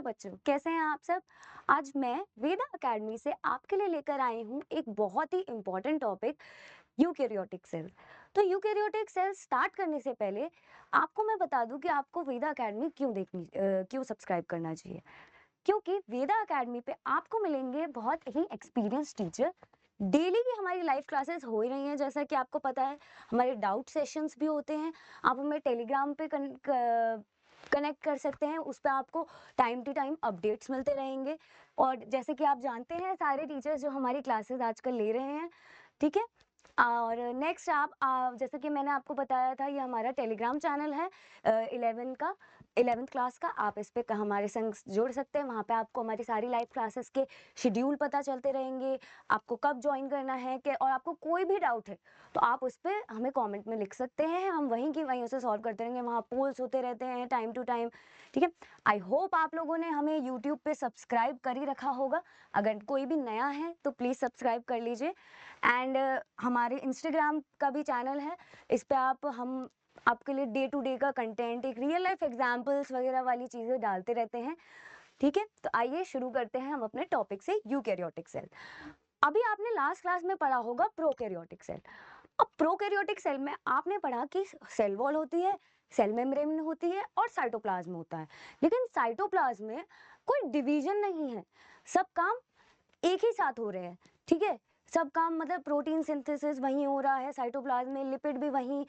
बच्चों, कैसे हैं आप सब। आज मैं वेदा एकेडमी से आपके लिए लेकर आई हूँ एक बहुत ही इम्पोर्टेंट टॉपिक, यूकेरियोटिक सेल। तो यूकेरियोटिक सेल स्टार्ट करने से पहले आपको मैं बता दूं कि आपको वेदा एकेडमी क्यों सब्सक्राइब करना चाहिए। क्योंकि वेदा एकेडमी पे आपको मिलेंगे बहुत ही एक्सपीरियंस टीचर। डेली की हमारी लाइव क्लासेस हो ही रही हैं, जैसा कि आपको पता है। हमारे डाउट सेशंस भी होते हैं। आप हमें टेलीग्राम पे कनेक्ट कर सकते हैं, उस पर आपको टाइम टू टाइम अपडेट्स मिलते रहेंगे। और जैसे कि आप जानते हैं, सारे टीचर्स जो हमारी क्लासेस आजकल ले रहे हैं, ठीक है। और नेक्स्ट जैसे कि मैंने आपको बताया था, ये हमारा टेलीग्राम चैनल है 11th क्लास का। आप इस पे हमारे संग जुड़ सकते हैं। वहाँ पे आपको हमारी सारी लाइव क्लासेस के शेड्यूल पता चलते रहेंगे, आपको कब ज्वाइन करना है कि, और आपको कोई भी डाउट है तो आप उस पर हमें कमेंट में लिख सकते हैं। हम वहीं की वहीं उसे सॉल्व करते रहेंगे। वहाँ पोल्स होते रहते हैं टाइम टू टाइम, ठीक है। आई होप आप लोगों ने हमें यूट्यूब पे सब्सक्राइब कर ही रखा होगा। अगर कोई भी नया है तो प्लीज़ सब्सक्राइब कर लीजिए। एंड हमारे इंस्टाग्राम का भी चैनल है, इस पे हम आपके लिए डे टू डे का कंटेंट, एक रियल लाइफ एग्जांपल्स वगैरह वाली चीज़ें डालते रहते हैं, ठीक है। तो आइए शुरू करते हैं हम अपने टॉपिक से, यूकैरियोटिक सेल। अभी आपने लास्ट क्लास में पढ़ा होगा प्रोकैरियोटिक सेल। अब प्रोकैरियोटिक सेल में आपने पढ़ा कि सेल वॉल होती है, सेल मेम्ब्रेन होती है और साइटोप्लाज्म होता है। लेकिन साइटोप्लाज्म में कोई डिवीजन नहीं है, सब काम एक ही साथ हो रहे हैं, ठीक है। सब काम मतलब प्रोटीन सिंथेसिस वहीं हो रहा है साइटोप्लाज्म में, लिपिड भी वहीं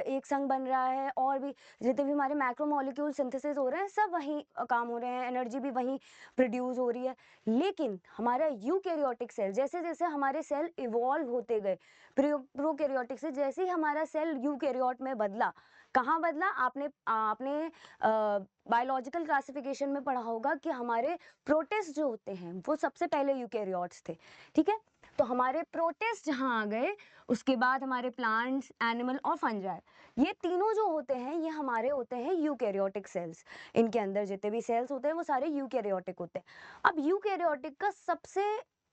एक संग बन रहा है, और भी जितने भी हमारे मैक्रोमोलिक्यूल सिंथेसिस हो रहे हैं सब वहीं काम हो रहे हैं, एनर्जी भी वहीं प्रोड्यूस हो रही है। लेकिन हमारा यूकैरियोटिक सेल, जैसे जैसे हमारे सेल इवॉल्व होते गए प्रोकैरियोटिक से, जैसे ही हमारा सेल यूकैरियोट में बदला, कहाँ बदला, आपने आपने बायोलॉजिकल क्लासिफिकेशन में पढ़ा होगा कि हमारे प्रोटिस्ट जो होते हैं वो सबसे पहले यूकैरियोट्स थे, ठीक है। तो हमारे प्रोटिस्ट जहाँ आ गए, उसके बाद हमारे प्लांट्स, एनिमल और फंजाई, ये तीनों जो होते हैं ये हमारे होते हैं यूकैरियोटिक सेल्स। इनके अंदर जितने भी सेल्स होते हैं वो सारे यूकैरियोटिक होते हैं। अब यूकैरियोटिक का सबसे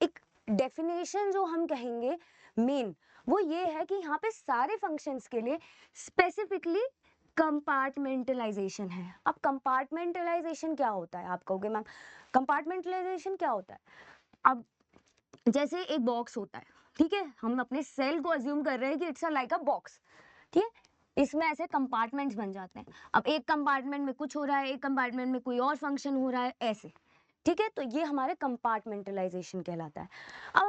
एक डेफिनेशन जो हम कहेंगे मेन, वो ये है कि यहाँ पे सारे फंक्शंस के लिए स्पेसिफिकली कंपार्टमेंटलाइजेशन है। अब कंपार्टमेंटलाइजेशन क्या होता है, आप कहोगे मैम कंपार्टमेंटलाइजेशन क्या होता है। अब जैसे एक बॉक्स होता है, ठीक है, हम अपने सेल को अज्यूम कर रहे हैं कि इट्स लाइक अ बॉक्स, ठीक है। इसमें ऐसे कंपार्टमेंट्स बन जाते हैं। अब एक कंपार्टमेंट में कुछ हो रहा है, एक कंपार्टमेंट में कोई और फंक्शन हो रहा है, ऐसे, ठीक है। तो ये हमारे कंपार्टमेंटलाइजेशन कहलाता है। अब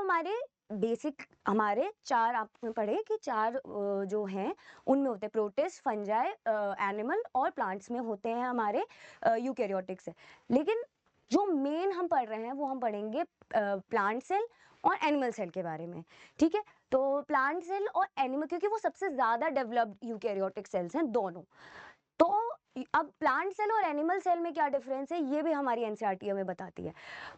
हमारे चार आपने पढ़े कि चार जो हैं उनमें होते हैं प्रोटिस्ट, फंजाई, एनिमल और प्लांट्स में होते हैं हमारे यूकैरियोटिक से। लेकिन जो मेन हम पढ़ रहे हैं वो हम पढ़ेंगे प्लांट सेल और एनिमल सेल के बारे में, ठीक है। तो प्लांट सेल और एनिमल, क्योंकि वो सबसे ज्यादा डेवलप्ड यूकैरियोटिक सेल्स हैं दोनों। तो अब प्लांट सेल और एनिमल सेल में क्या डिफरेंस है ये भी हमारी एनसीईआरटी हमें बताती है।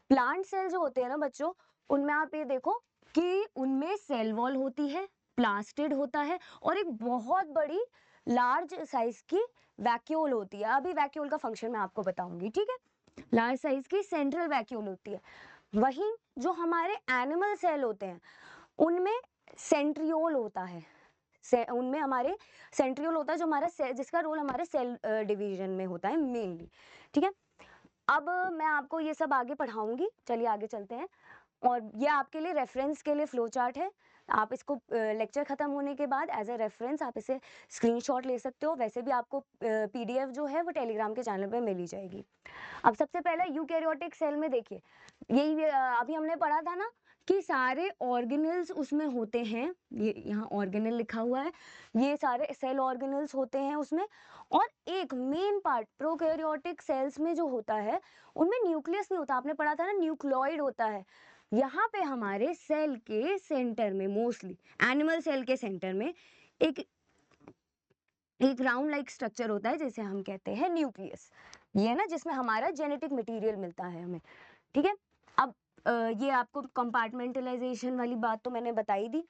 प्लांट सेल जो होते हैं ना बच्चों, उनमें आप ये देखो कि उनमें सेल वॉल होती है, प्लास्टिड होता है, और एक बहुत बड़ी लार्ज साइज की वैक्यूल होती है। अभी वैक्यूल का फंक्शन मैं आपको बताऊंगी, ठीक है। लार्ज साइज की सेंट्रल वैक्यूल होती है। वहीं जो हमारे एनिमल सेल होते हैं उनमें सेंट्रियोल होता है। उनमें हमारे सेंट्रियोल होता है जो हमारा सेल, जिसका रोल हमारे सेल डिवीजन में होता है मेनली, ठीक है। अब मैं आपको ये सब आगे पढ़ाऊंगी, चलिए आगे चलते हैं। और ये आपके लिए रेफरेंस के लिए फ्लो चार्ट है। आप इसको लेक्चर खत्म होने के बाद एज अ रेफरेंस आप इसे स्क्रीनशॉट ले सकते हो। वैसे भी आपको पीडीएफ जो है वो टेलीग्राम के चैनल पे मिल ही जाएगी। अब सबसे पहले यूकैरियोटिक सेल में देखिए, यही अभी हमने पढ़ा था ना कि सारे ऑर्गेनल्स उसमें होते हैं। ये यहाँ ऑर्गेनल लिखा हुआ है, ये सारे सेल ऑर्गेनल्स होते हैं उसमें। और एक मेन पार्ट प्रोकैरियोटिक सेल्स में जो होता है उनमें न्यूक्लियस नहीं होता। आपने पढ़ा था ना न्यूक्लियोइड होता है। यहाँ पे हमारे सेल के सेंटर में, मोस्टली एनिमल सेल के सेंटर में एक एक राउंड लाइक स्ट्रक्चर होता है जिसे हम कहते हैं न्यूक्लियस। ये है ना जिसमें हमारा जेनेटिक मटेरियल मिलता है हमें, ठीक है। अब ये आपको कंपार्टमेंटलाइजेशन वाली बात तो मैंने बताई दी।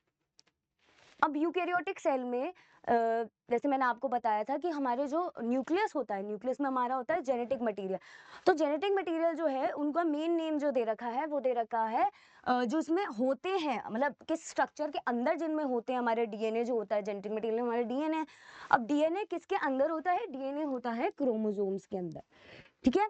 अब यूकैरियोटिक सेल में जैसे मैंने आपको बताया था कि हमारे जो न्यूक्लियस होता है, न्यूक्लियस में हमारा होता है जेनेटिक मटेरियल। तो जेनेटिक मटेरियल जो है उनका मेन नेम जो दे रखा है वो दे रखा है जो इसमें होते हैं, मतलब किस स्ट्रक्चर के अंदर जिनमें होते हैं हमारे डीएनए जो होता है, जेनेटिक मटेरियल हमारे डीएनए। अब डीएनए किसके अंदर होता है, डीएनए होता है क्रोमोसोम्स के अंदर, ठीक है।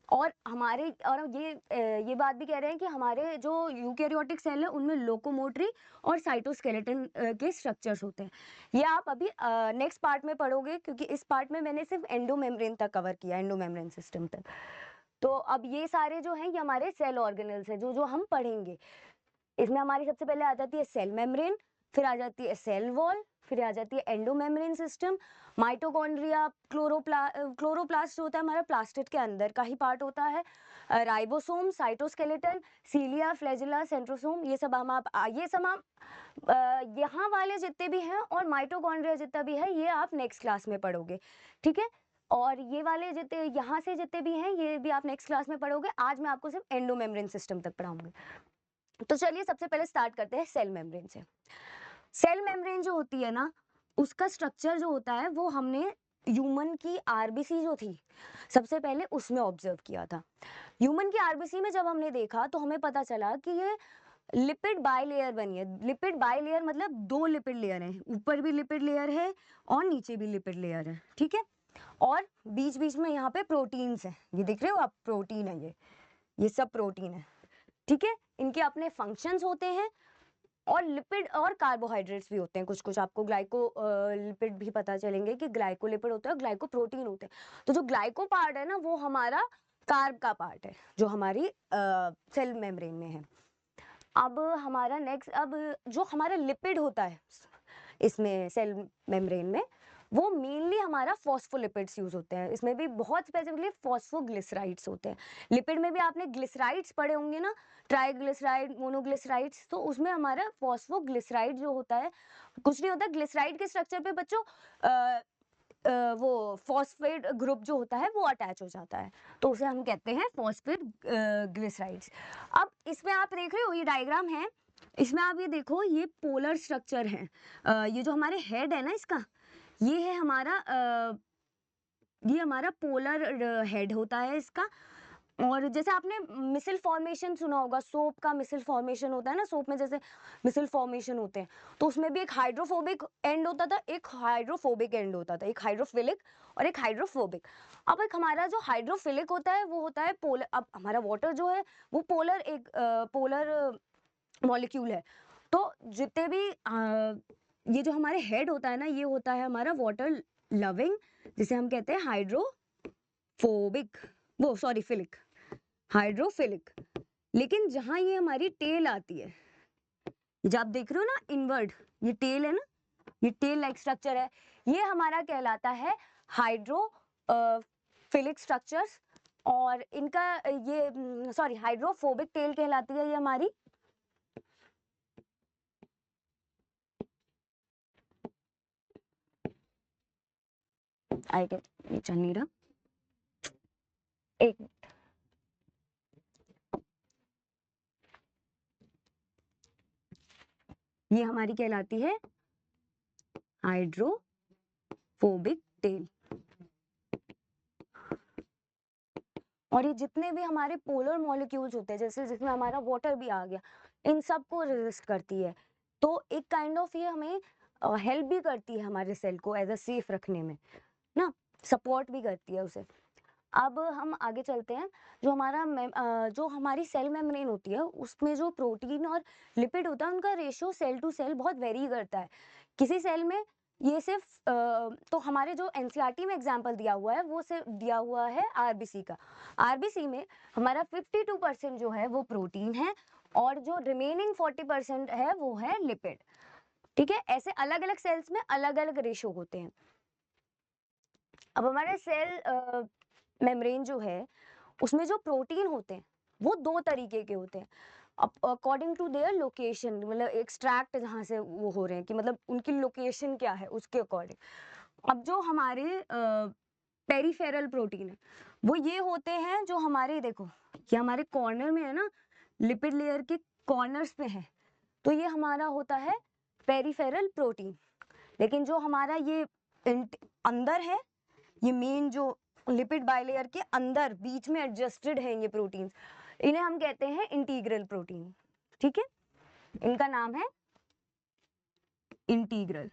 और हमारे और ये बात भी कह रहे हैं कि हमारे जो यूकेरियोटिक सेल है उनमें लोकोमोटरी और साइटोस्केलेटन के स्ट्रक्चर्स होते हैं। ये आप अभी नेक्स्ट पार्ट में पढ़ोगे, क्योंकि इस पार्ट में मैंने सिर्फ एंडोमेम्ब्रेन तक कवर किया, एंडोमेम्ब्रेन सिस्टम तक। तो अब ये सारे जो हैं ये हमारे सेल ऑर्गेनल्स हैं जो जो हम पढ़ेंगे। इसमें हमारी सबसे पहले आ जाती है सेल मेम्ब्रेन, फिर आ जाती है सेल वॉल, फिर आ जाती है एंडोमेम्ब्रेन सिस्टम, माइटोकॉन्ड्रिया, क्लोरोप्लास्ट जो होता है हमारा प्लास्टिड के अंदर का ही पार्ट होता है, राइबोसोम, साइटोस्केलेटन, सीलिया, फ्लैजिला, सेंट्रोसोम, ये सब हम यहाँ वाले जितने भी हैं और माइटोकॉन्ड्रिया जितना भी है ये आप नेक्स्ट क्लास में पढ़ोगे, ठीक है। और ये वाले जितने यहाँ से जितने भी हैं ये भी आप नेक्स्ट क्लास में पढ़ोगे। आज मैं आपको सिर्फ एंडोमेम्ब्रेन सिस्टम तक पढ़ाऊंगी। तो चलिए सबसे पहले स्टार्ट करते हैं सेल मेम्ब्रेन से। सेल मेम्ब्रेन जो होती है ना, उसका स्ट्रक्चर जो होता है वो हमने ह्यूमन की आरबीसी जो थी सबसे पहले उसमें ऑब्जर्व किया था। ह्यूमन की आरबीसी में जब हमने देखा तो हमें पता चला कि ये लिपिड बाइलेयर बनी है। लिपिड बाइलेयर मतलब दो लिपिड लेयर है, ऊपर भी लिपिड लेयर है और नीचे भी लिपिड लेयर है, ठीक है। और बीच बीच में यहाँ पे प्रोटीन्स है, ये देख रहे हो आप, प्रोटीन है ये सब प्रोटीन है, ठीक है। इनके अपने फंक्शंस होते हैं और लिपिड और कार्बोहाइड्रेट्स भी होते हैं, कुछ कुछ आपको लिपिड भी पता चलेंगे कि ग्लाइकोलिपिड होता है, ग्लाइकोप्रोटीन होते हैं। तो जो ग्लाइको पार्ट है ना वो हमारा कार्ब का पार्ट है जो हमारी सेल मेम्ब्रेन में है। अब हमारा नेक्स्ट, अब जो हमारा लिपिड होता है इसमें सेल मेम्ब्रेन में वो मेनली हमारा फॉस्फोलिपिड्स यूज होते हैं। इसमें भी बहुत स्पेसिफिकली फॉस्फोग्लिसराइड्स होते हैं। लिपिड में भी आपने ग्लिसराइड्स पढ़े होंगे ना, ट्राइग्लिसराइड, मोनोग्लिसराइड्स, तो उसमें हमारा फॉस्फोग्लिसराइड जो होता है कुछ नहीं होता, ग्लिसराइड के स्ट्रक्चर पे बच्चों वो फॉस्फेट ग्रुप जो होता है वो अटैच हो जाता है, तो उसे हम कहते हैं फॉस्फेट ग्लिसराइड्स। अब इसमें आप देख रहे हो ये डायग्राम है, इसमें आप ये देखो ये पोलर स्ट्रक्चर है। ये जो हमारे हेड है ना इसका, ये है हमारा ये हमारा पोलर हेड होता है इसका। और जैसे आपने मिसल फॉर्मेशन सुना होगा, सोप का मिसल फॉर्मेशन होता है ना, सोप में जैसे मिसल फॉर्मेशन होते हैं, तो उसमें भी एक हाइड्रोफोबिक एंड होता था, एक हाइड्रोफोबिक एंड होता था, एक हाइड्रोफिलिक और एक हाइड्रोफोबिक। अब एक हमारा जो हाइड्रोफिलिक होता है वो होता है पोलर। अब हमारा वाटर जो है वो पोलर मॉलिक्यूल है। तो जितने भी ये जो हमारे हेड होता है ना ये होता है हमारा वाटर लविंग, जिसे हम कहते हैं हाइड्रोफोबिक, वो सॉरी फिलिक, हाइड्रोफिलिक। लेकिन जहां ये हमारी टेल आती है, जब आप देख रहे हो ना इनवर्ड, ये टेल है ना, ये टेल लाइक स्ट्रक्चर है, ये हमारा कहलाता है हाइड्रोफिलिक स्ट्रक्चर्स। और इनका ये सॉरी हाइड्रोफोबिक टेल कहलाती है ये हमारी। आई गेट, ये चल नहीं रहा, एक मिनट। ये हमारी कहलाती है हाइड्रोफोबिक टेल। और ये जितने भी हमारे पोलर मॉलिक्यूल्स होते हैं, जैसे जिसमें हमारा वाटर भी आ गया, इन सब को रेजिस्ट करती है। तो एक काइंड ऑफ ये हमें हेल्प भी करती है हमारे सेल को एज अ सेफ रखने में ना, सपोर्ट भी करती है उसे। अब हम आगे चलते हैं। जो हमारी सेल मेम्ब्रेन होती है उसमें जो प्रोटीन और लिपिड होता है उनका रेशियो सेल टू सेल बहुत वेरी करता है। किसी सेल में ये सिर्फ तो हमारे जो एनसीईआरटी में एग्जांपल दिया हुआ है वो सिर्फ दिया हुआ है आरबीसी का। आरबीसी में हमारा 52% जो है वो प्रोटीन है और जो रिमेनिंग 40% है वो है लिपिड, ठीक है। ऐसे अलग अलग सेल्स में अलग अलग रेशियो होते हैं। अब हमारे सेल मेम्ब्रेन जो है उसमें जो प्रोटीन होते हैं वो दो तरीके के होते हैं, अकॉर्डिंग टू देयर लोकेशन, मतलब एक्सट्रैक्ट जहाँ से वो हो रहे हैं कि मतलब उनकी लोकेशन क्या है उसके अकॉर्डिंग। अब जो हमारे पेरिफेरल प्रोटीन है वो ये होते हैं जो हमारे देखो ये हमारे कॉर्नर में है ना, लिपिड लेयर के कॉर्नर्स पे है, तो ये हमारा होता है पेरिफेरल प्रोटीन। लेकिन जो हमारा ये अंदर है, ये मेन जो लिपिड बाइलेयर के अंदर बीच में एडजस्टेड है ये प्रोटीन्स, इन्हें हम कहते हैं इंटीग्रल प्रोटीन, ठीक है। इनका नाम है इंटीग्रल।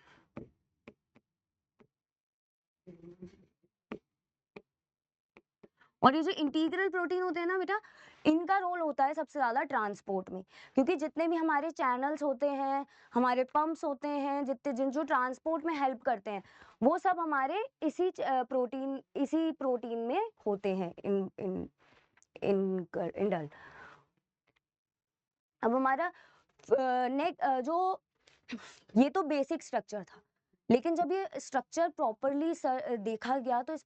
और ये जो इंटीग्रल प्रोटीन होते हैं ना बेटा, इनका रोल होता है सबसे ज़्यादा ट्रांसपोर्ट में, क्योंकि जितने भी हमारे चैनल्स होते हैं, हमारे पंप्स होते हैं, जितने जिन जो ट्रांसपोर्ट में हेल्प करते हैं, वो सब हमारे इसी प्रोटीन में होते हैं इन इन इन इंडल। अब हमारा जो ये तो बेसिक स्ट्रक्चर था, लेकिन जब ये स्ट्रक्चर प्रॉपरली देखा गया तो इस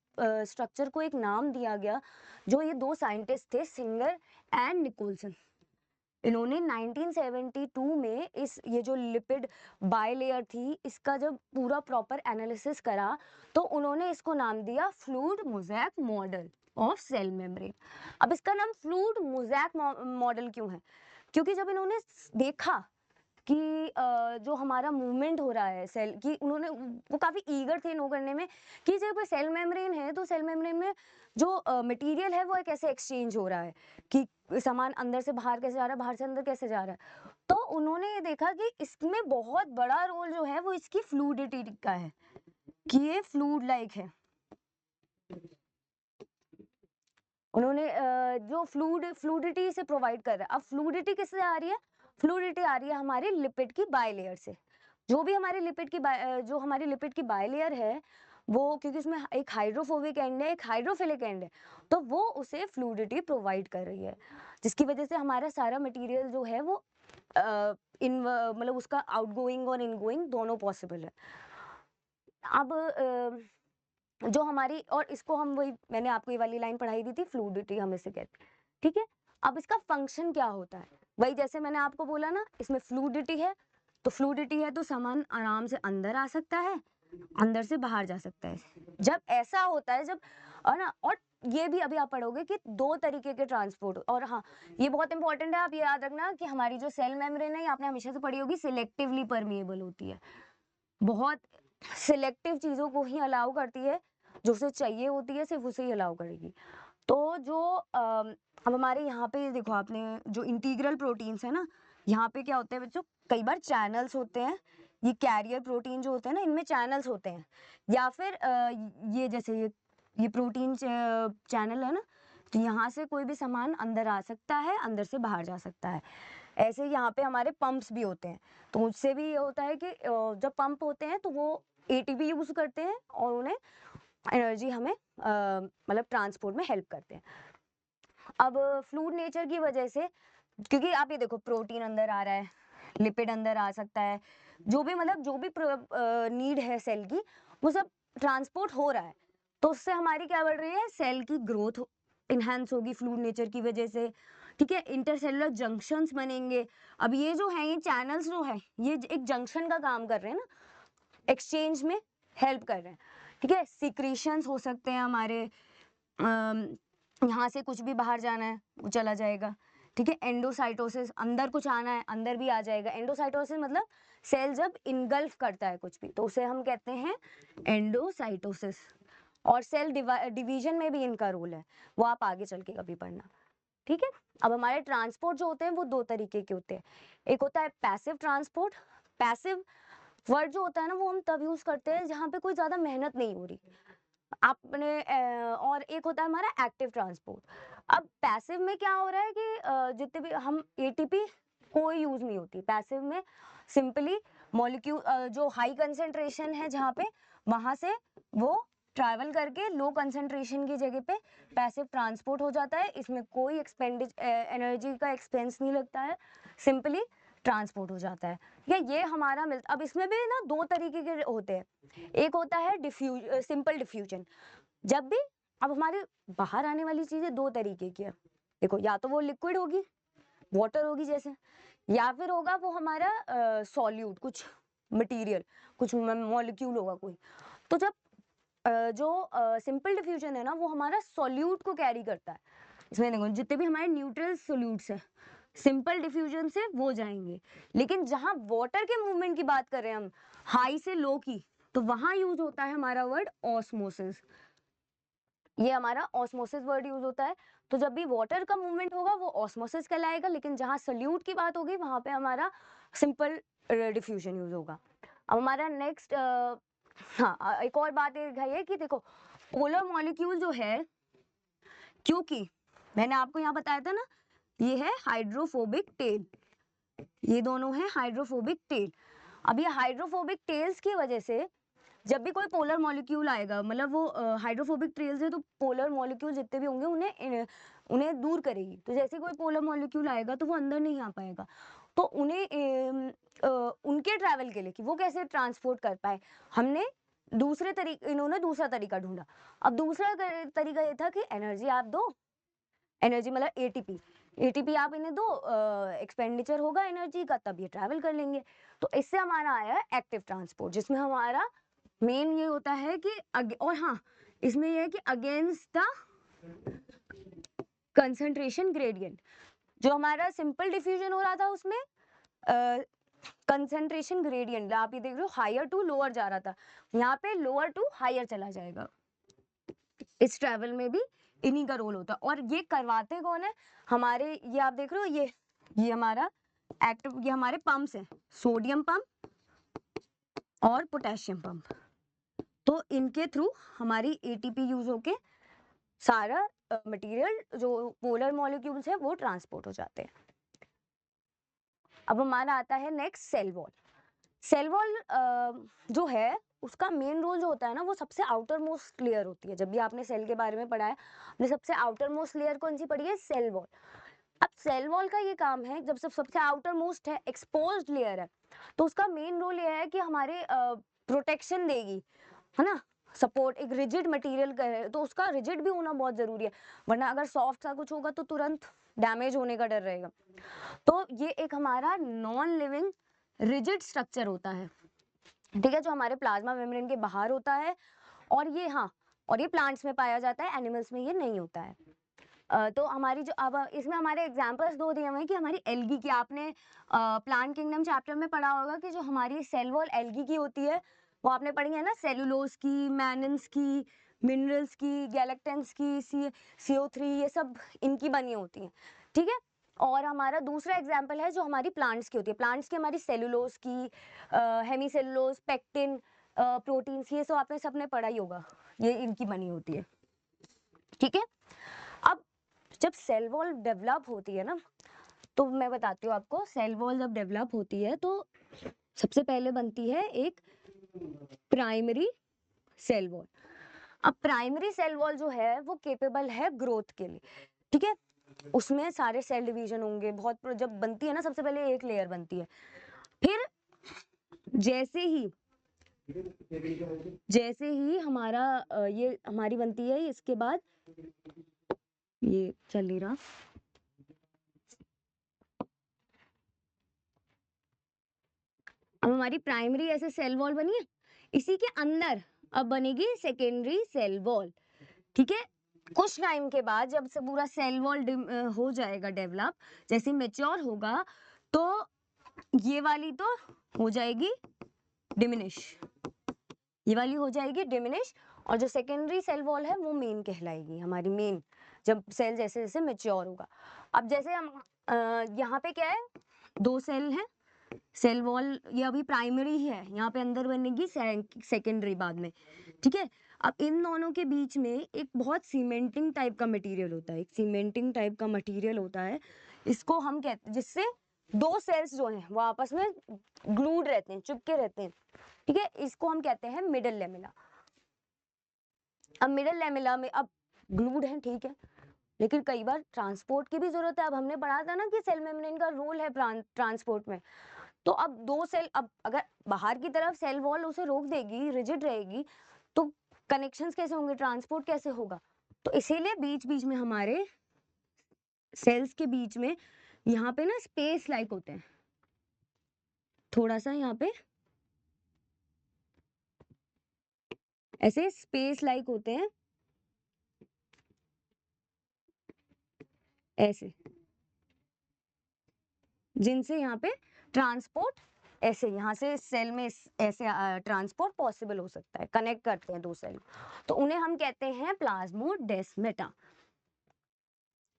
स्ट्रक्चर को एक नाम दिया गया, जो ये दो साइंटिस्ट थे, सिंगर एंड निकोलसन। इन्होंने 1972 में ये जो लिपिड बायलेयर थी, इसका जब पूरा प्रॉपर एनालिसिस करा, तो उन्होंने इसको नाम दिया fluid mosaic model of cell membrane. अब इसका नाम फ्लूइड मोज़ेक मॉडल क्यों है? क्योंकि जब इन्होंने देखा कि जो हमारा मूवमेंट हो रहा है सेल की, उन्होंने वो काफ़ी ईगर थे नो करने में कि जब सेल मेम्ब्रेन है तो सेल मेम्ब्रेन में जो मटेरियल है वो कैसे एक्सचेंज हो रहा है, कि सामान अंदर से बाहर कैसे जा रहा है, बाहर से अंदर कैसे जा रहा है। तो उन्होंने ये देखा कि इसमें बहुत बड़ा रोल जो है वो इसकी फ्लूइडिटी का है, कि ये फ्लूइड लाइक है। उन्होंने जो फ्लूइडिटी से प्रोवाइड कर रहा है। अब फ्लूइडिटी किससे आ रही है? फ्लूइडिटी आ रही है हमारे लिपिड की बायलेयर से। जो हमारी लिपिड की बायलेयर है, वो क्योंकि उसमें एक हाइड्रोफोबिक एंड है, एक हाइड्रोफिलिक एंड है, तो वो उसे फ्लूइडिटी प्रोवाइड कर रही है, जिसकी वजह से हमारा सारा मटेरियल जो है वो मतलब उसका आउटगोइंग और इनगोइंग दोनों पॉसिबल है। अब जो हमारी, और इसको हम, वही मैंने आपको ये वाली लाइन पढ़ाई दी थी, फ्लूइडिटी हम इसे कहते हैं, ठीक है। अब इसका फंक्शन क्या होता है, वही जैसे मैंने आपको बोला ना, इसमें फ्लूइडिटी है, तो फ्लूइडिटी है तो सामान आराम से अंदर आ सकता है, अंदर से बाहर जा सकता है। जब ऐसा होता है, जब, और ना, और ये भी अभी आप पढ़ोगे कि दो तरीके के ट्रांसपोर्ट, और हाँ, ये बहुत इंपॉर्टेंट है, आप ये याद रखना कि हमारी जो सेल मेम्ब्रेन है, ये आपने हमेशा से पढ़ी होगी, सिलेक्टिवली परमिएबल होती है, बहुत सिलेक्टिव चीजों को ही अलाउ करती है, जो उसे चाहिए होती है सिर्फ उसे ही अलाउ करेगी। तो जो अब हमारे यहाँ पे देखो, आपने जो इंटीग्रल प्रोटीन्स है ना, यहाँ पे क्या होते हैं बच्चों, कई बार चैनल्स होते हैं, ये कैरियर प्रोटीन जो होते हैं ना, इनमें चैनल्स होते हैं, या फिर ये जैसे ये प्रोटीन चैनल है ना, तो यहाँ से कोई भी सामान अंदर आ सकता है, अंदर से बाहर जा सकता है। ऐसे यहाँ पे हमारे पंप्स भी होते हैं, तो उससे भी ये होता है कि जब पंप होते हैं तो वो एटीपी यूज करते हैं और उन्हें एनर्जी हमें मतलब ट्रांसपोर्ट में हेल्प करते हैं। अब फ्लूइड नेचर की वजह से, क्योंकि आप ये देखो, प्रोटीन अंदर आ रहा है, लिपिड अंदर आ सकता है, जो भी मतलब जो भी नीड है सेल की, वो सब ट्रांसपोर्ट हो रहा है, तो उससे हमारी क्या बढ़ रही है, सेल की ग्रोथ इनहेंस होगी फ्लूइड नेचर की वजह से, ठीक है। इंटरसेलुलर जंक्शंस बनेंगे। अब ये जो है, ये चैनल्स जो है, ये एक जंक्शन का काम कर रहे हैं ना, एक्सचेंज में हेल्प कर रहे हैं, ठीक है। सिक्रीशंस हो सकते हैं हमारे, यहाँ से कुछ भी बाहर जाना है वो चला जाएगा, ठीक है। एंडोसाइटोसिस, अंदर कुछ आना है अंदर भी आ जाएगा। एंडोसाइटोसिस मतलब सेल जब इनगल्फ करता है कुछ भी, तो उसे हम कहते हैं एंडोसाइटोसिस। और सेल डिवीजन में भी इनका रोल है, वो आप आगे चल के कभी पढ़ना, ठीक है। अब हमारे ट्रांसपोर्ट जो होते हैं वो दो तरीके के होते हैं, एक होता है पैसिव ट्रांसपोर्ट। पैसिव वर्ड जो होता है ना, वो हम तब यूज करते हैं जहाँ पे कोई ज्यादा मेहनत नहीं हो रही आपने, और एक होता है हमारा एक्टिव ट्रांसपोर्ट। अब पैसिव में क्या हो रहा है कि जितने भी हम एटीपी कोई यूज नहीं होती पैसिव में, सिंपली मॉलिक्यूल जो हाई कंसेंट्रेशन है जहाँ पे, वहां से वो ट्रैवल करके लो कंसेंट्रेशन की जगह पे पैसिव ट्रांसपोर्ट हो जाता है, इसमें कोई एनर्जी का एक्सपेंस नहीं लगता है, सिंपली ट्रांसपोर्ट हो जाता है। ये हमारा मिलता, अब इसमें भी ना दो तरीके के होते हैं, एक होता है सिंपल डिफ्यूजन। जब भी, अब हमारे बाहर आने वाली चीजें दो तरीके की है, देखो, या तो वो लिक्विड होगी, वाटर होगी जैसे, या फिर होगा वो हमारा सॉल्यूट, कुछ मटेरियल, कुछ मॉलिक्यूल होगा कोई। तो जब जो सिंपल डिफ्यूजन है ना, वो हमारा सॉल्यूट को कैरी करता है। इसमें देखो, जितने भी हमारे न्यूट्रल सॉल्यूट्स है, सिंपल डिफ्यूजन से वो जाएंगे, लेकिन जहां वाटर के मूवमेंट की बात कर रहे हैं हम, हाई से लो की, तो वहां यूज होता है हमारा वर्ड ऑस्मोसिस। ये हमारा ऑस्मोसिस वर्ड यूज होता है। तो जब भी वाटर का मूवमेंट होगा वो ऑस्मोसिस कहलाएगा, लेकिन जहां सल्यूट की बात होगी वहां पे हमारा सिंपल डिफ्यूजन यूज होगा। अब हमारा नेक्स्ट, हाँ, एक और बात ये है कि देखो, पोलर मॉलिक्यूल जो है, क्योंकि मैंने आपको यहाँ बताया था ना, ये है हाइड्रोफोबिक टेल, ये दोनों है हाइड्रोफोबिक टेल। अब ये हाइड्रोफोबिक टेल्स की वजह से जब भी कोई पोलर मॉलिक्यूल आएगा, मतलब वो हाइड्रोफोबिक टेल्स है तो पोलर मॉलिक्यूल जितने भी होंगे उन्हें दूर करेगी। तो जैसे कोई पोलर मॉलिक्यूल आएगा तो वो अंदर नहीं आ पाएगा, तो उनके ट्रैवल के लिए कि वो कैसे ट्रांसपोर्ट कर पाए, इन्होंने दूसरा तरीका ढूंढा। अब दूसरा तरीका ये था कि एनर्जी आप दो, एनर्जी मतलब एटीपी आप इन्हें दो, एक्सपेंडिचर होगा एनर्जी का, तब ये ट्रैवल कर लेंगे। तो इससे हमारा आया एक्टिव ट्रांसपोर्ट, जिसमें हमारा मेन ये होता है कि और हाँ, इसमें ये है कि अगेंस्ट द कंसंट्रेशन ग्रेडियंट। जो हमारा सिंपल डिफ्यूजन हो रहा था उसमें कंसंट्रेशन ग्रेडियंट, आप ये देख रहे हो हायर टू लोअर जा रहा था, यहाँ पे लोअर टू हायर चला जाएगा। इस ट्रैवल में भी इन्हीं का रोल होता है। और ये करवाते कौन है, हमारे ये आप देख रहे हो, ये हमारा एक्टिव, ये हमारे पंप्स हैं, सोडियम पंप और पोटेशियम पंप। तो इनके थ्रू हमारी एटीपी यूज होके सारा मटेरियल जो पोलर मॉलिक्यूल्स है वो ट्रांसपोर्ट हो जाते हैं। अब हमारा आता है next cell wall. Cell wall जो है उसका मेन रोल जो होता है ना, वो सबसे आउटर मोस्ट लेयर होती है। जब भी आपने सेल के बारे में पढ़ा है, आपने सबसे आउटर मोस्ट लेयर कौन सी पढ़ी है, सेल वॉल। अब सेल वॉल का ये काम है, जब सबसे आउटर मोस्ट है, एक्सपोज्ड लेयर है, तो उसका मेन रोल ये है कि हमारे प्रोटेक्शन देगी, है ना, सपोर्ट। एक रिजिड मटेरियल का है तो उसका रिजिड भी होना बहुत जरूरी है, वरना अगर सॉफ्ट सा कुछ होगा तो तुरंत डैमेज होने का डर रहेगा। तो ये एक हमारा नॉन लिविंग रिजिड स्ट्रक्चर होता है, ठीक है, जो हमारे प्लाज्मा मेम्ब्रेन के बाहर होता है। और ये हाँ, और ये प्लांट्स में पाया जाता है, एनिमल्स में ये नहीं होता है। तो हमारी जो अब इसमें हमारे एग्जांपल्स दो दिए हुए हैं कि हमारी एल्गी की, आपने प्लांट किंगडम चैप्टर में पढ़ा होगा कि जो हमारी सेल वॉल एल्गी की होती है वो आपने पढ़ी है ना, सेलुलोज की, मैनन्स की, मिनरल्स की, गैलेक्टेंस की, CO3, ये सब इनकी बनी होती है, ठीक है। और हमारा दूसरा एग्जाम्पल है जो हमारी प्लांट्स की होती है, प्लांट्स की हमारी सेलुलोज की, हेमीसेलुलोज, पेक्टिन, प्रोटीन्स, ये सब आपने सबने पढ़ा ही होगा, ये इनकी बनी होती है, ठीक है। अब जब सेल वॉल डेवलप होती है ना, तो मैं बताती हूँ आपको, सेल वॉल जब डेवलप होती है तो सबसे पहले बनती है एक प्राइमरी सेल वॉल। अब प्राइमरी सेल वॉल जो है वो केपेबल है ग्रोथ के लिए, ठीक है। उसमें सारे सेल डिवीजन होंगे, बहुत जब बनती है ना, सबसे पहले एक लेयर बनती है, फिर जैसे ही हमारा ये हमारी बनती है, इसके बाद ये चल नहीं रहा, अब हमारी प्राइमरी ऐसे सेल वॉल बनी है, इसी के अंदर अब बनेगी सेकेंडरी सेल वॉल, ठीक है। कुछ टाइम के बाद जब से पूरा सेल वॉल हो जाएगा डेवलप, जैसे मेच्योर होगा, तो ये वाली तो हो जाएगी डिमिनिश, ये वाली हो जाएगी डिमिनिश, और जो सेकेंडरी सेल वॉल है वो मेन कहलाएगी, हमारी मेन, जब सेल जैसे जैसे मेच्योर होगा। अब जैसे हम यहाँ पे क्या है, दो सेल है, सेल वॉल ये अभी प्राइमरी है, यहाँ पे अंदर बनेगी सेकेंडरी बाद में, ठीक है। अब इन दोनों के बीच में एक बहुत सीमेंटिंग टाइप का मटेरियल होता है, एक सीमेंटिंग टाइप का मटेरियल होता है, इसको हम कहते हैं, जिससे दो सेल्स जो हैं वो आपस में ग्लूड रहते हैं, चिपके रहते हैं, ठीक है, इसको हम कहते हैं मिडल लेमिला। अब मिडल लेमिला में अब ग्लूड है, ठीक है, लेकिन कई बार ट्रांसपोर्ट की भी जरूरत है। अब हमने पढ़ा था ना कि सेल मेम्ब्रेन का रोल है ट्रांसपोर्ट में, तो अब दो सेल, अब अगर बाहर की तरफ सेल वॉल उसे रोक देगी, रिजिड रहेगी, तो कनेक्शंस कैसे होंगे, ट्रांसपोर्ट कैसे होगा। तो इसीलिए बीच बीच में हमारे सेल्स के बीच में यहाँ पे ना स्पेस लाइक होते हैं, थोड़ा सा यहाँ पे ऐसे स्पेस लाइक होते हैं, ऐसे, जिनसे यहाँ पे ट्रांसपोर्ट, ऐसे यहाँ से सेल में ऐसे ट्रांसपोर्ट पॉसिबल हो सकता है, कनेक्ट करते हैं दो सेल, तो उन्हें हम कहते हैं प्लाज्मोडेस्माटा।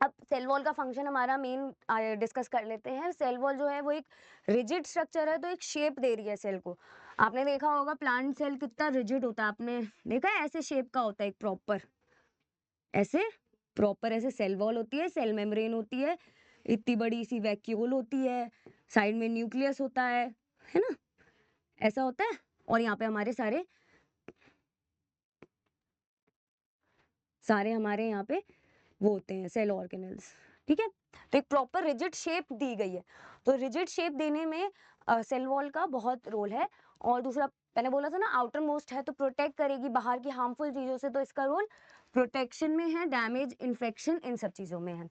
अब सेल वॉल का फंक्शन हमारा मेन डिस्कस कर लेते हैं। सेल वॉल जो है वो एक रिजिड स्ट्रक्चर है, तो एक शेप दे रही है सेल को। आपने देखा होगा प्लांट सेल कितना रिजिड होता है, आपने देखा है, ऐसे शेप का होता है, एक प्रॉपर ऐसे प्रॉपर ऐसे सेल वॉल होती है, सेल मेम्ब्रेन होती है, इतनी बड़ी सी वैक्यूल होती है, साइड में न्यूक्लियस होता है ना, ऐसा होता है। और यहाँ पे हमारे सारे हमारे यहाँ पे वो होते हैं सेल ऑर्गेनल्स, ठीक है। तो एक प्रॉपर रिजिड शेप दी गई है, तो रिजिड शेप देने में सेल वॉल का बहुत रोल है। और दूसरा मैंने बोला था ना आउटर मोस्ट है तो प्रोटेक्ट करेगी बाहर की हार्मफुल चीजों से, तो इसका रोल प्रोटेक्शन में है, डैमेज, इन्फेक्शन, इन सब चीजों में है।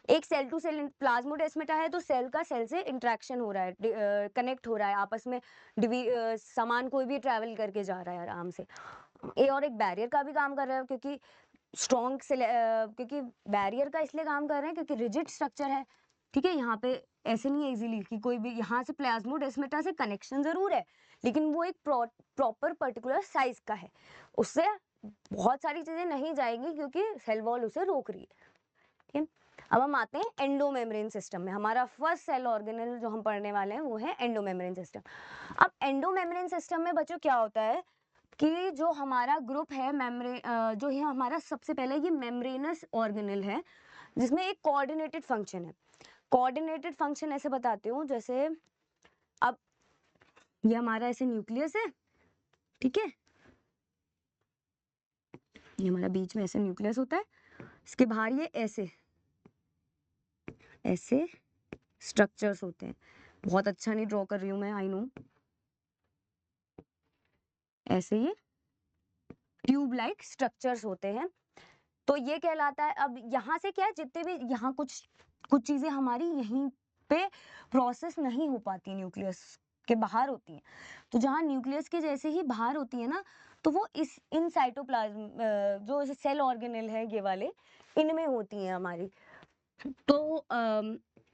एक सेल टू सेल प्लाज्मोडेस्माटा है तो सेल का सेल से इंटरेक्शन हो रहा है, कनेक्ट हो रहा है आपस में, सामान कोई भी ट्रैवल करके जा रहा है आराम से। ये और एक बैरियर का भी काम कर रहा है, क्योंकि स्ट्रॉन्ग से क्योंकि बैरियर का इसलिए काम कर रहे हैं क्योंकि रिजिड स्ट्रक्चर है, ठीक है। यहाँ पे ऐसे नहीं है इजीली कि कोई भी यहाँ से प्लाज्मोडेस्माटा से कनेक्शन जरूर है, लेकिन वो एक प्रॉपर पर्टिकुलर साइज का है, उससे बहुत सारी चीजें नहीं जाएंगी क्योंकि सेल वॉल उसे रोक रही है, ठीक है। अब हम आते हैं एंडोमेम्ब्रेन सिस्टम में। हमारा फर्स्ट सेल ऑर्गेनल जो हम पढ़ने वाले हैं वो है एंडोमेम्ब्रेन सिस्टम। अब एंडोमेम्ब्रेन सिस्टम में बच्चों क्या होता है कि जो हमारा ग्रुप है जो है हमारा सबसे पहले ये मेम्ब्रेनस ऑर्गेनल है, जिसमें एक कोऑर्डिनेटेड फंक्शन है। कोऑर्डिनेटेड फंक्शन ऐसे बताती हूँ, जैसे अब ये हमारा ऐसे न्यूक्लियस है, ठीक है, ये हमारा बीच में ऐसे न्यूक्लियस होता है, इसके बाहर ये ऐसे ऐसे स्ट्रक्चर्स होते हैं। बहुत अच्छा नहीं ड्रॉ कर रही हूँ मैं, आई नो। ऐसे ये ट्यूब लाइक स्ट्रक्चर्स होते हैं, तो ये कहलाता है। अब यहाँ से क्या है, जितने भी यहाँ कुछ चीजें हमारी यहीं पे प्रोसेस नहीं हो पाती, न्यूक्लियस के बाहर होती हैं। तो जहाँ न्यूक्लियस के जैसे ही बाहर होती है ना, तो वो इन साइटोप्लाज्म जो सेल ऑर्गेनल है ये वाले, इनमें होती हैं हमारी। तो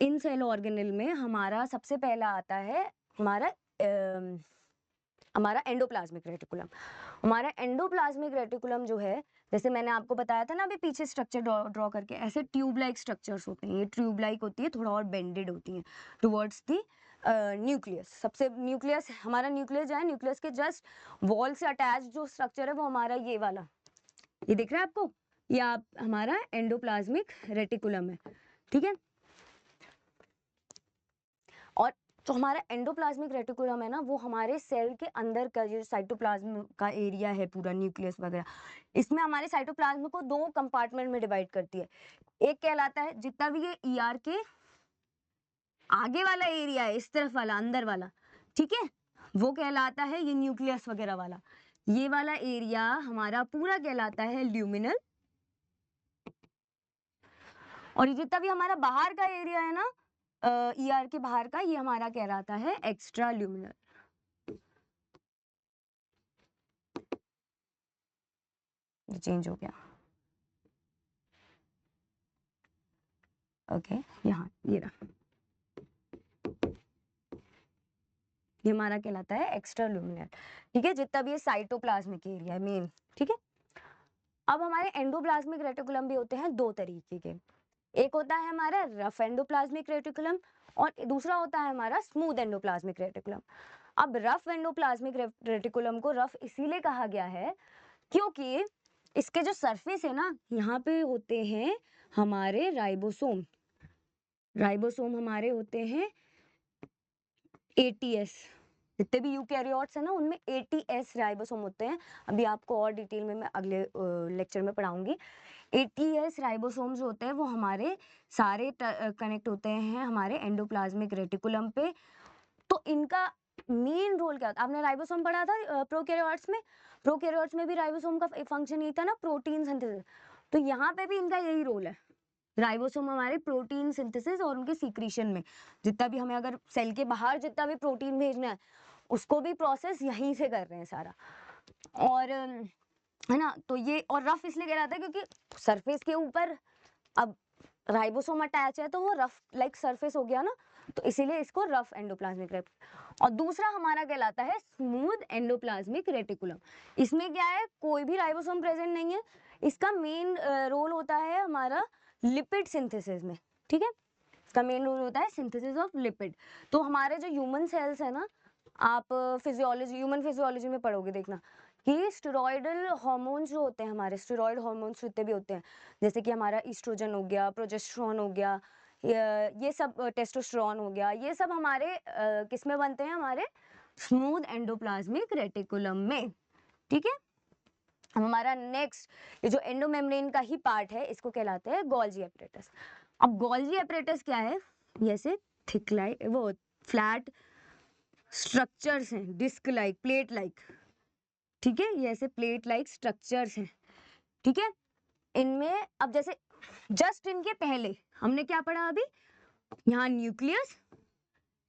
इन सेल ऑर्गेनल में हमारा सबसे पहला आता है हमारा एंडोप्लाज्मिक रेटिकुलम। हमारा एंडोप्लाज्मिक रेटिकुलम जो है, जैसे मैंने आपको बताया था ना अभी पीछे स्ट्रक्चर ड्रॉ करके, ऐसे ट्यूब लाइक स्ट्रक्चर्स होते हैं। ये ट्यूब लाइक होती है, थोड़ा और बेंडेड होती हैं टुवर्ड्स दी न्यूक्लियस। सबसे न्यूक्लियस, हमारा न्यूक्लियस जो है, न्यूक्लियस के जस्ट वॉल से अटैच जो स्ट्रक्चर है वो हमारा ये वाला, ये दिख रहा है आपको, ये हमारा एंडोप्लाज्मिक रेटिकुलम है, ठीक है। और जो हमारा एंडोप्लाज्मिक रेटिकुलम है ना, वो हमारे सेल के अंदर का जो साइटोप्लाज्म का एरिया है, पूरा न्यूक्लियस वगैरह, इसमें हमारे साइटोप्लाज्म को दो कंपार्टमेंट में डिवाइड करती है। एक कहलाता है, जितना भी ये ईआर के आगे वाला एरिया है, इस तरफ वाला अंदर वाला, ठीक है, वो कहलाता है ये न्यूक्लियस वगैरह वाला। ये वाला एरिया हमारा पूरा कहलाता है ल्यूमिनल, और ये जितना भी हमारा बाहर का एरिया है ना, ईआर के बाहर का, ये हमारा कहलाता है एक्स्ट्रा ल्यूमिनल। चेंज हो गया, ओके, यहाँ ये रहा, ये हमारा कहलाता है एक्स्ट्रा ल्यूमिनल, ठीक है, जितना भी ये साइटोप्लाज्मिक एरिया है मेन, ठीक है। अब हमारे एंडोप्लाज्मिक रेटिकुलम भी होते हैं दो तरीके के, एक होता है हमारा रफ एंडोप्लाज्मिक रेटिकुलम और दूसरा होता है हमारा स्मूथ एंडोप्लाज्मिक रेटिकुलम। अब रफ एंडोप्लाज्मिक रेटिकुलम को रफ इसीलिए कहा गया है क्योंकि इसके जो सरफेस है ना, यहाँ पे होते हैं हमारे राइबोसोम। राइबोसोम हमारे होते हैं एटीएस, जितने भी यूकैरियोट्स है ना उनमें एटीएस राइबोसोम होते हैं। अभी आपको और डिटेल में मैं अगले लेक्चर में पढ़ाऊंगी। एटीएस राइबोसोम्स होते हैं वो हमारे सारे कनेक्ट होते हैं हमारे एंडोप्लाज्मिक रेटिकुलम पे। तो इनका मेन रोल क्या होता है, आपने राइबोसोम पढ़ा था प्रोकैरियोट्स में। प्रोकैरियोट्स में भी राइबोसोम का फंक्शन यही था ना, प्रोटीन सिंथेसिस। तो यहाँ पे भी इनका यही रोल है, राइबोसोम हमारे प्रोटीन सिंथेसिस और उनके सीक्रेशन में, जितना भी हमें अगर सेल के बाहर जितना भी प्रोटीन भेजना है उसको भी प्रोसेस यहीं से कर रहे हैं सारा। और है ना, तो ये और रफ इसलिए कहलाता है क्योंकि सरफेस के ऊपर अब राइबोसोम अटैच है तो वो रफ लाइक सरफेस हो गया ना, तो इसीलिए इसको रफ एंडोप्लाज्मिक रेटिकुलम। और दूसरा हमारा कहलाता है स्मूथ एंडोप्लाज्मिक रेटिकुलम। इसमें क्या है, कोई भी राइबोसोम प्रेजेंट नहीं है, इसका मेन रोल होता है हमारा लिपिड सिंथेसिस में, ठीक है, इसका मेन रोल होता है सिंथेसिस ऑफ लिपिड। तो हमारे जो ह्यूमन सेल्स है ना, आप फिजियोलॉजी, ह्यूमन फिजियोलॉजी में पढ़ोगे देखना कि स्टेरॉयडल हार्मोन्स जो होते हैं हमारे, स्टेरॉयड हार्मोन्स जितने भी होते हैं, जैसे कि हमारा ईस्ट्रोजन हो गया, प्रोजेस्टेरोन हो गया, ये सब टेस्टोस्टेरोन हो गया, ये सब हमारे किस में बनते हैं, हमारे स्मूथ एंडोप्लाज्मिक रेटिकुलम में। ठीक है, अब हमारा नेक्स्ट ये जो एंडोमेम्ब्रेन का ही पार्ट है, इसको कहलाते हैं गोल्जी एपरेटस। अब गोल्जी एपरेटस क्या है, जैसे थिक लाइक वो फ्लैट स्ट्रक्चर्स हैं, डिस्क लाइक, प्लेट लाइक, ठीक है, ये ऐसे प्लेट लाइक स्ट्रक्चर्स हैं। ठीक है, इनमें अब जैसे जस्ट इनके पहले हमने क्या पढ़ा अभी, यहाँ न्यूक्लियस,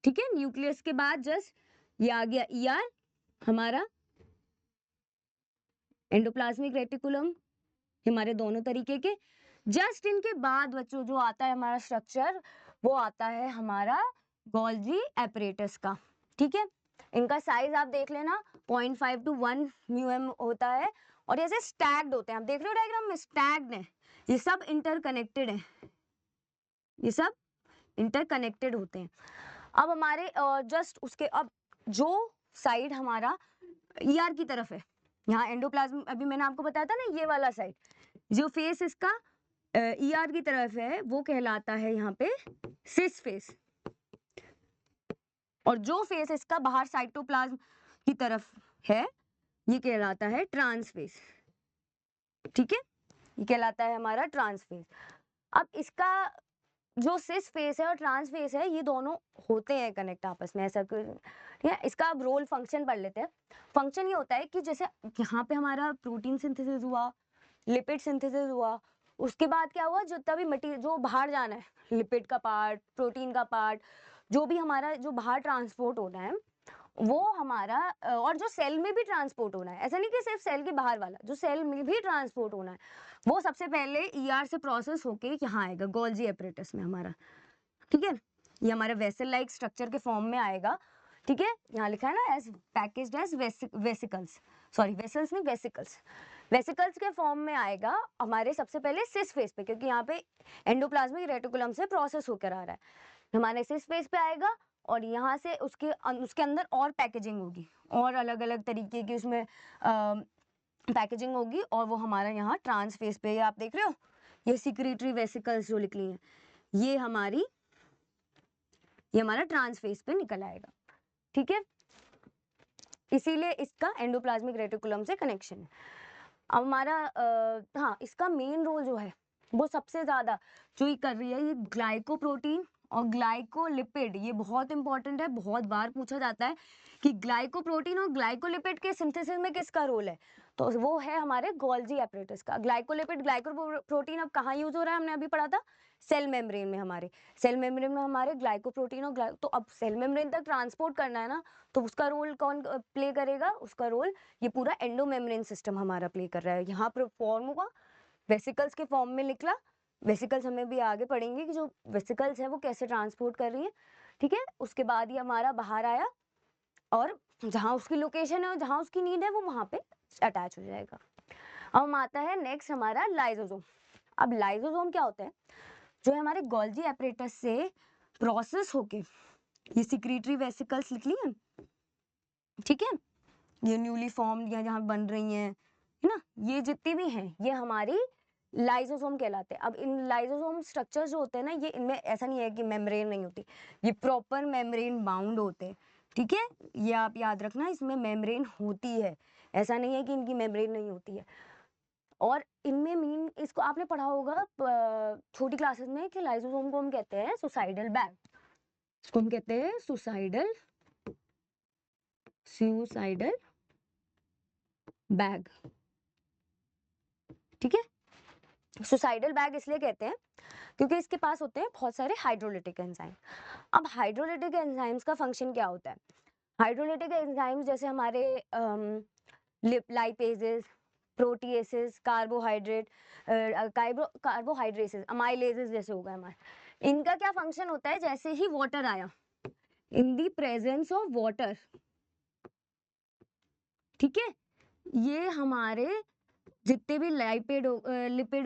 ठीक है, न्यूक्लियस के बाद जस्ट ये आ गया ईआर हमारा एंडोप्लाज्मिक रेटिकुलम, हमारे दोनों तरीके के। जस्ट इनके बाद बच्चों जो आता है हमारा स्ट्रक्चर, वो आता है हमारा गोल्जी एपरेटस का। ठीक है, इनका साइज आप देख लेना 0.5 to 1 म्यूएम होता है, और ऐसे स्टैक्ड होते हैं, आप देख रहे हो डायग्राम में स्टैक्ड है, ये सब इंटरकनेक्टेड है, ये सब इंटरकनेक्टेड होते हैं। अब हमारे जस्ट उसके अब जो साइड हमारा ईआर की तरफ है, यहाँ एंडोप्लाज्म अभी मैंने आपको बताया था ना, ये वाला साइड जो फेस इसका ईआर की तरफ है वो कहलाता है यहाँ पे सिस फेस, और जो फेस इसका बाहर साइटोप्लाज्म की तरफ है ये कहलाता है ट्रांस फेस। ठीक है, ये कहलाता है हमारा ट्रांस फेस। अब इसका जो सिस फेस है और ट्रांस फेस है ये दोनों होते हैं कनेक्ट आपस में, ऐसा ठीक है। इसका अब रोल फंक्शन पढ़ लेते हैं। फंक्शन ये होता है कि जैसे यहाँ पे हमारा प्रोटीन सिंथेसिस हुआ, लिपिड सिंथेसिस हुआ, उसके बाद क्या हुआ, जितना भी मटीरियल जो बाहर जाना है, लिपिड का पार्ट, प्रोटीन का पार्ट, जो भी हमारा जो बाहर ट्रांसपोर्ट होना है वो हमारा और जो सेल में भी ट्रांसपोर्ट होना है, ऐसा नहीं कि सिर्फ सेल के बाहर वाला, जो सेल में भी ट्रांसपोर्ट होना है वो सबसे पहले ईआर से प्रोसेस होके यहाँ आएगा गोल्जी एपरेटस में हमारा। ठीक है, ये हमारा वेसल लाइक स्ट्रक्चर के फॉर्म में आएगा। ठीक है, यहाँ लिखा है ना as packaged as vesicles, sorry vessels नहीं वेसिकल्स, वेसिकल्स के फॉर्म में आएगा हमारे सबसे पहले सिस फेस पे, क्योंकि यहाँ पे एंडोप्लाज्मिक रेटिकुलम से प्रोसेस होकर आ रहा है, हमारे सिस फेस पे आएगा, और यहाँ से उसके अंदर और पैकेजिंग होगी, और अलग अलग तरीके की उसमें पैकेजिंग होगी, और वो हमारा यहाँ ट्रांस फेस पे, आप देख रहे हो ये सिक्रीटरी वेसिकल्स जो लिख ली है, ये हमारा ट्रांस फेस पे निकल आएगा। ठीक है, इसीलिए इसका एंडोप्लाज्मिक रेटिकुलम से कनेक्शन है। अब हमारा हाँ, इसका मेन रोल जो है वो सबसे ज्यादा जो ये कर रही है, ये ग्लाइकोप्रोटीन और ग्लाइकोलिपिड, ये बहुत इंपॉर्टेंट है, बहुत बार पूछा जाता है कि ग्लाइकोप्रोटीन और ग्लाइकोलिपिड के सिंथेसिस में किसका रोल है, तो वो है हमारे गोल्जी एपरेटस का। ग्लाइकोलिपिड ग्लाइकोप्रोटीन अब कहाँ यूज हो रहा है, हमने अभी पढ़ा था सेल मेम्ब्रेन में, हमारे सेल मेम्ब्रेन में हमारे ग्लाइकोप्रोटीन और तो अब सेल मेम्ब्रेन तक ट्रांसपोर्ट करना है ना, तो उसका रोल कौन प्ले करेगा, उसका रोल ये पूरा एंडोमेम्ब्रेन सिस्टम हमारा प्ले कर रहा है। यहाँ पर फॉर्म हुआ वेसिकल्स के फॉर्म में निकला, वेसिकल्स हमें भी आगे पढ़ेंगे कि जो वेसिकल्स है वो कैसे ट्रांसपोर्ट कर रही है। ठीक है, उसके बाद ये हमारा बाहर आया, और जहाँ उसकी लोकेशन है और जहाँ उसकी नीड है वो वहां पे अटैच हो जाएगा। अब हम आता है नेक्स्ट हमारा लाइजोसोम। अब लाइजोसोम क्या होता है, जो है हमारे गोल्जी एपरेटस से प्रोसेस होके, ये सिक्रीटरी वेसिकल्स लिख ली है, ठीक है, ये न्यूली फॉर्म या जहाँ बन रही हैं, है ना, ये जितनी भी हैं ये हमारी लाइजोसोम कहलाते हैं। अब इन लाइजोसोम स्ट्रक्चर्स जो होते हैं ना, ये इनमें ऐसा नहीं है कि मेम्ब्रेन नहीं होती, ये प्रॉपर मेम्ब्रेन बाउंड होते हैं। ठीक है, ये आप याद रखना, इसमें मेम्ब्रेन होती है, ऐसा नहीं है कि इनकी मेम्ब्रेन नहीं होती है। और इनमें मीन इसको आपने पढ़ा होगा छोटी क्लासेस में कि लाइजोसोम को हम कहते हैं सुसाइडल बैग, इसको हम कहते हैं सुसाइडल बैग। ठीक है, सुसाइडल बैग इसलिए कहते हैं क्योंकि इसके पास होते हैं बहुत सारे हाइड्रोलिटिक एंजाइम। अब हाइड्रोलिटिक एंजाइम्स का फंक्शन क्या होता है, हाइड्रोलिटिक एंजाइम्स जैसे हमारे लाइपेजेस, प्रोटीएसेस, कार्बोहाइड्रेसेस, अमाइलेजेस जैसे हो गए हमारे, इनका क्या फंक्शन होता है, जैसे ही वाटर आया, इन दी प्रेजेंस ऑफ वाटर, ठीक है, ये हमारे जितने भी लिपिड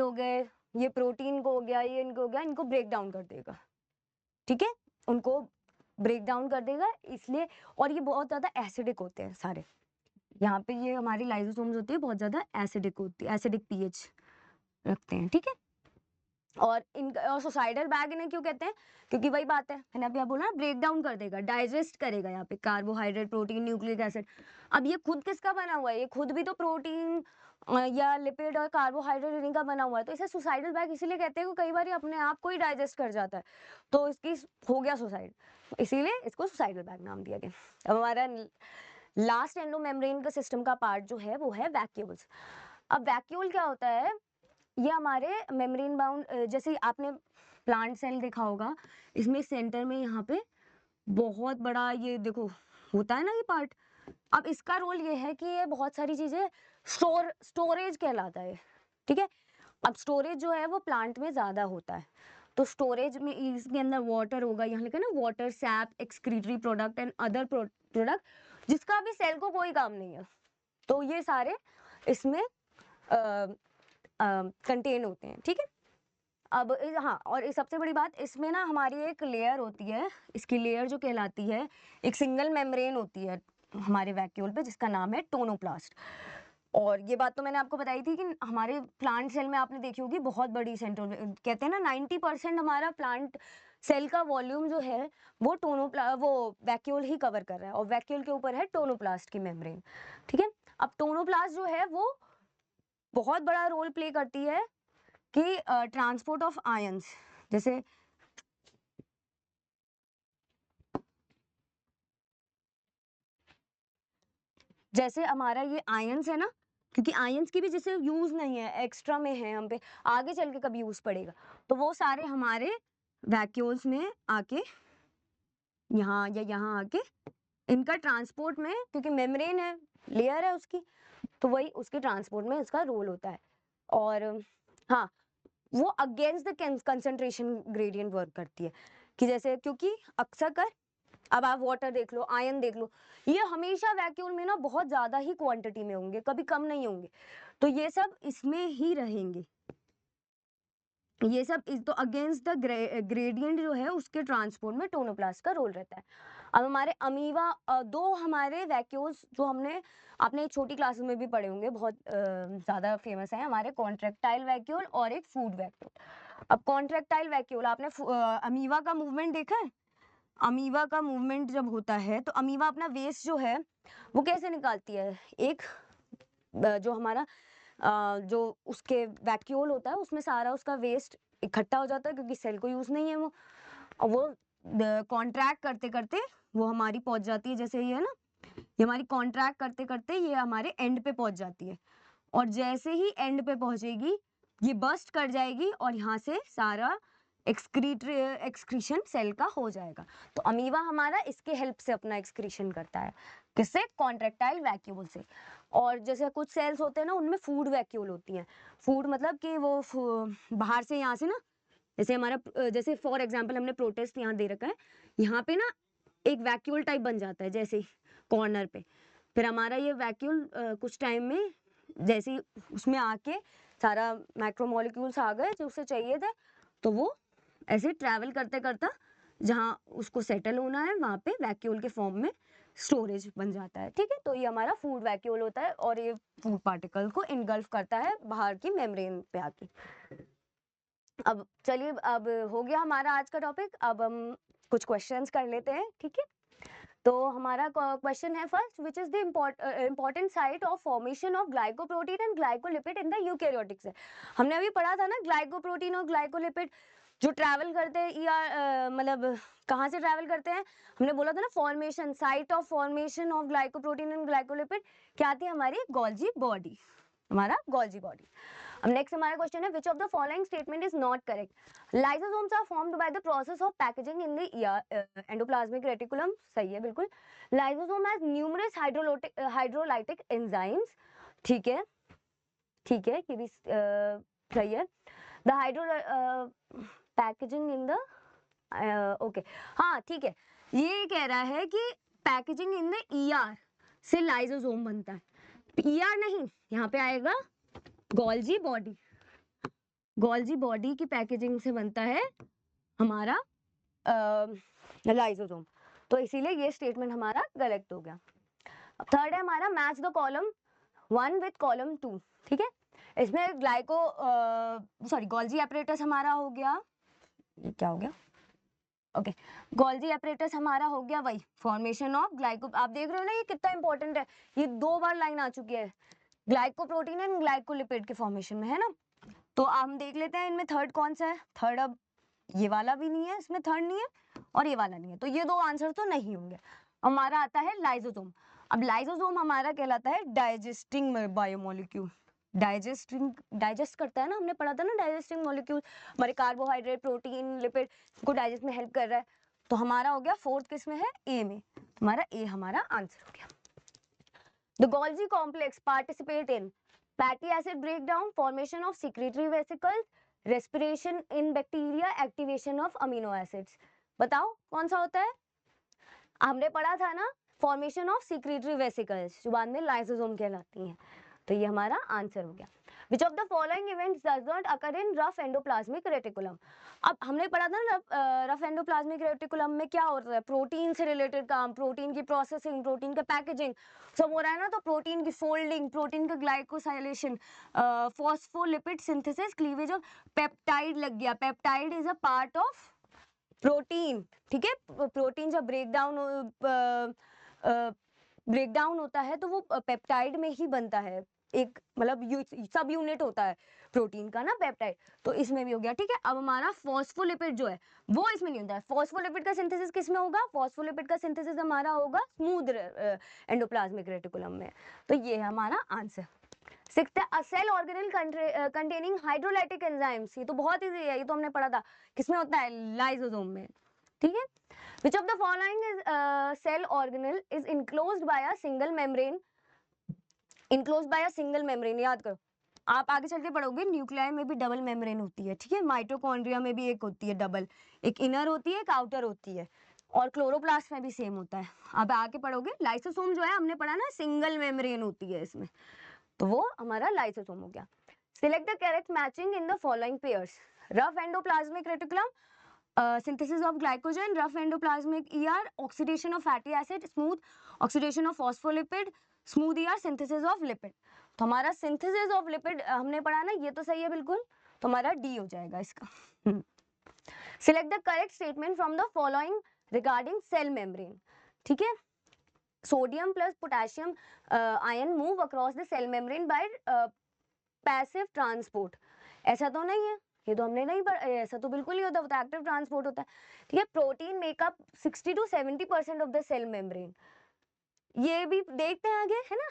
हो गए, ये प्रोटीन को हो गया, ये इनको हो गया, इनको ब्रेक डाउन कर देगा। ठीक है, उनको ब्रेक डाउन कर देगा, इसलिए, और ये बहुत ज्यादा एसिडिक होते हैं सारे, यहाँ पे ये हमारी लाइसोसोम्स होती है बहुत ज्यादा एसिडिक होती है, एसिडिक पीएच रखते हैं, ठीक है। और सुसाइडल बैग इन्हें क्यों कहते हैं, क्योंकि वही बात है, मैंने अभी बोला ना, ब्रेक डाउन कर देगा, डाइजेस्ट करेगा यहाँ पे कार्बोहाइड्रेट, प्रोटीन, न्यूक्लिक एसिड। अब ये खुद किसका बना हुआ है, ये खुद भी तो प्रोटीन या लिपिड और कार्बोहाइड्रेट इन्हीं का बना हुआ है, तो इसे सुसाइडल बैग इसीलिए कहते हैं कि कई बार ये अपने आप को ही डाइजेस्ट कर जाता है, तो इसकी हो गया सुसाइड, इसीलिए इसको सुसाइडल बैग नाम दिया गया। अब हमारा लास्ट एंडो मेम्ब्रेन का सिस्टम का पार्ट जो है वो है वैक्यूल्स। अब वैक्यूल क्या होता है, ये हमारे मेम्ब्रेन बाउंड, जैसे आपने प्लांट सेल देखा होगा, इसमें सेंटर में यहाँ पे बहुत बड़ा ये देखो होता है ना ये पार्ट। अब इसका रोल ये है कि ये बहुत सारी चीजें स्टोरेज कहलाता है, ठीक है। अब स्टोरेज जो है वो प्लांट में ज्यादा होता है, तो स्टोरेज में इसके अंदर वाटर होगा, यहाँ लिखा ना water, SAP, excretory product and other product, जिसका अभी सेल को कोई काम नहीं है, तो ये सारे इसमें कंटेन होते हैं, ठीक है। अब हाँ, और इस सबसे बड़ी बात इसमें ना हमारी एक लेयर होती है, इसकी लेयर जो कहलाती है, एक सिंगल मेम्ब्रेन होती है हमारे वैक्यूल पे, जिसका नाम है टोनोप्लास्ट। और ये बात तो मैंने आपको बताई थी कि हमारे प्लांट सेल में आपने देखी होगी बहुत बड़ी सेंट्रल, कहते हैं ना 90% हमारा प्लांट सेल का वॉल्यूम जो है वो वो वैक्यूल ही कवर कर रहा है, और वैक्यूल के ऊपर है टोनोप्लास्ट की मेम्ब्रेन, ठीक है। अब टोनोप्लास्ट जो है वो बहुत बड़ा रोल प्ले करती है कि ट्रांसपोर्ट ऑफ आयंस, जैसे जैसे हमारा ये आयंस है ना, क्योंकि आयंस की भी जैसे यूज नहीं है, एक्स्ट्रा में है, हम पे आगे चल के कभी यूज पड़ेगा, तो वो सारे हमारे वैक्यूल्स में आके यहाँ या यहाँ आके इनका ट्रांसपोर्ट में, क्योंकि मेम्ब्रेन है, लेयर है उसकी, तो वही उसके ट्रांसपोर्ट में इसका रोल होता है। और हाँ, वो against the concentration gradient work करती है, कि जैसे क्योंकि अक्सर कर, अब आप वाटर देख लो, आयन देख लो, ये हमेशा वैक्यूल में ना बहुत ज्यादा ही क्वांटिटी में होंगे, कभी कम नहीं होंगे, तो ये सब इसमें ही रहेंगे, ये सब इस तो अगेंस्ट द ग्रेडियंट जो है उसके ट्रांसपोर्ट में टोनोप्लास्ट का रोल रहता है। अब हमारे अमीवा, दो हमारे वैक्यूल्स जो हमने आपने छोटी क्लास में भी पढ़े होंगे, बहुत ज्यादा फेमस है हमारे, कॉन्ट्रेक्टाइल वैक्यूल और एक फूड वैक्यूल। अब कॉन्ट्रेक्टाइल वैक्यूल आपने अमीवा का मूवमेंट देखा है, अमीवा का मूवमेंट जब होता है तो अमीवा अपना वेस्ट जो है वो कैसे निकालती है, एक जो हमारा जो उसके वैक्यूल होता है उसमें सारा उसका वेस्ट इकट्ठा हो जाता है, क्योंकि सेल को यूज नहीं है वो, और वो कॉन्ट्रैक्ट करते करते वो हमारी पहुंच जाती है, जैसे ये है ना, ये हमारी कॉन्ट्रैक्ट करते करते ये हमारे एंड पे पहुंच जाती है, और जैसे ही एंड पे पहुंचेगी ये बस्ट कर जाएगी और यहाँ से सारा एक्सक्रीशन सेल का हो जाएगा। तो अमीवा हमारा इसके हेल्प से अपना एक्सक्रीशन करता है, किससे, कॉन्ट्रेक्टाइल वैक्यूल से। और जैसे कुछ सेल्स होते हैं ना उनमें फूड वैक्यूल होती हैं, फूड मतलब कि वो बाहर से, यहाँ से ना, जैसे हमारा जैसे फॉर एग्जांपल हमने प्रोटेस्ट यहाँ दे रखा है, यहाँ पे ना एक वैक्यूल टाइप बन जाता है जैसे कॉर्नर पे, फिर हमारा ये वैक्यूल कुछ टाइम में जैसे ही उसमें आके सारा मैक्रोमोलिक्यूल्स आ गए जो उसे चाहिए थे, तो वो ऐसे ट्रैवल करते करता जहाँ उसको सेटल होना है वहां पे वैक्यूल के फॉर्म में स्टोरेज बन जाता है, ठीक है। तो ये हमारा फूड वैक्यूल होता है, और ये फूड पार्टिकल को इनगल्फ करता है बाहर की मेम्ब्रेन पे आके। अब चलिए, अब हो गया हमारा आज का टॉपिक, अब हम कुछ क्वेश्चंस कर लेते हैं, ठीक है। तो हमारा क्वेश्चन है first, which is the important site of formation of glycoprotein and glycolipid in the eukaryotic cell. हमने अभी पढ़ा था ना, ग्लाइकोप्रोटीन और ग्लाइकोलिपिड जो ट्रैवल करते हैं, या मतलब कहाँ से ट्रैवल करते हैं, हमने बोला था ना, formation, site of formation of glycoprotein and glycolipid क्या थी हमारी, गोल्जी बॉडी, हमारा गोल्जी बॉडी। अब नेक्स्ट हमारा क्वेश्चन है, which of the following statement is not correct, lysosomes are formed by the process of packaging in the endoplasmic reticulum, सही है बिल्कुल। Lysosome has numerous hydrolytic enzymes, ठीक है, ठीक है, ये भी सही है। The hydro packaging in the, okay, हाँ ठीक है, ये कह रहा है कि पैकेजिंग इन द ईआर से लाइसोसोम बनता है, ईआर नहीं, यहाँ पे आएगा गोल्जी बॉडी, गोल्जी बॉडी की पैकेजिंग से बनता है हमारा लाइसोसोम, तो इसीलिए ये स्टेटमेंट हमारा गलत हो गया। थर्ड है हमारा match the column 1 with column 2, ठीक है। इसमें गोल्जी एपरेटस हमारा हो गया, ये क्या हो गया, ओके, गोल्जी एपरेटस हमारा हो गया वही फॉर्मेशन ऑफ ग्लाइको, आप देख रहे हो ना ये कितना इंपॉर्टेंट है, ये 2 बार लाइन आ चुकी है, ग्लाइकोप्रोटीन एंड ग्लाइकोलिपिड के फॉर्मेशन में, है ना। तो हम देख लेते हैं इनमें थर्ड कौन सा है, थर्ड अब ये वाला भी नहीं है, इसमें थर्ड नहीं है और ये वाला नहीं है, तो ये 2 आंसर तो नहीं होंगे। हमारा आता है लाइसोसोम। अब लाइसोसोम हमारा कहलाता है डाइजेस्टिंग बायोमोलिक्यूल, डाइजेस्ट करता है ना, हमने पढ़ा था ना डाइजेस्टिंग मॉलिक्यूल, हमारे कार्बोहाइड्रेट, प्रोटीन, लिपिड को डाइजेस्ट में हेल्प कर रहा है। तो हमारा हो गया फोर्थ किस में है, ए में, हमारा ए हमारा आंसर हो गया। The Golgi complex participate in fatty acid breakdown, formation of secretory vesicles, respiration in bacteria, activation of amino acids. बताओ कौन सा होता है, हमने पढ़ा था ना फॉर्मेशन ऑफ सिक्रेटरी वेसिकल्स जो बाद में लाइसोसोम कहलाती हैं, तो ये हमारा आंसर हो गया। Which of the following events does not occur in rough endoplasmic reticulum? अब हमने पढ़ा था ना रफ एंडोप्लाज्मिक रेटिकुलम में क्या होता है, प्रोटीन से रिलेटेड काम, प्रोटीन की प्रोसेसिंग, प्रोटीन का पैकेजिंग सब हो रहा है ना, तो प्रोटीन की फोल्डिंग, प्रोटीन का glycosylation, phospholipid synthesis, cleavage of peptide लग गया, peptide is a part of protein, ठीक है। प्रोटीन जब ब्रेकडाउन होता है तो वो पेप्टाइड में ही बनता है, एक मतलब सब यूनिट होता है प्रोटीन का ना पेप्टाइड, तो इसमें भी हो गया, ठीक है। अब हमारा फॉस्फोलिपिड जो है वो इसमें नहीं होता है, फॉस्फोलिपिड का सिंथेसिस किस में होगा, फॉस्फोलिपिड का सिंथेसिस हमारा होगा स्मूथ एंडोप्लाज्मिक रेटिकुलम में, तो ये है हमारा आंसर। सिक्स्थ है a cell organelle containing hydrolytic enzymes, ये तो बहुत इजी है, ये तो हमने पढ़ा था, किसमें होता है, लाइसोसोम में, ठीक है। Which of the following is cell organelle is enclosed by a single membrane? Enclosed by a single membrane, याद करो, आप आगे चल के पढ़ोगे न्यूक्लियाई में भी डबल मेम्ब्रेन होती है, ठीक है। माइटोकॉन्ड्रिया में भी एक होती है डबल, एक इनर होती है एक आउटर होती है, और क्लोरोप्लास्ट में भी सेम होता है। अब आगे पढ़ोगे लाइसोसोम जो है हमने पढ़ा ना सिंगल मेम्ब्रेन होती है इसमें, तो वो हमारा लाइसोसोम हो गया। Select the correct matching in the following pairs, rough endoplasmic reticulum, synthesis of glycogen, rough endoplasmic ER, oxidation of fatty acid, smooth oxidation of phospholipid, smooth ER, synthesis of lipid। तो हमारा synthesis of lipid हमने पढ़ा ना, ये तो सही है बिल्कुल, तो हमारा D हो जाएगा इसका। Select the correct statement from the following regarding cell membrane, ठीक है। Sodium plus potassium ion move across the cell membrane by passive transport, ऐसा तो नहीं है, ये तो हमने नहीं पढ़ा, ऐसा तो बिल्कुल नहीं होता, वो एक्टिव ट्रांसपोर्ट होता है, ठीक है। Protein makeup 60 to 70% of the cell membrane, ये भी देखते हैं आगे, है ना।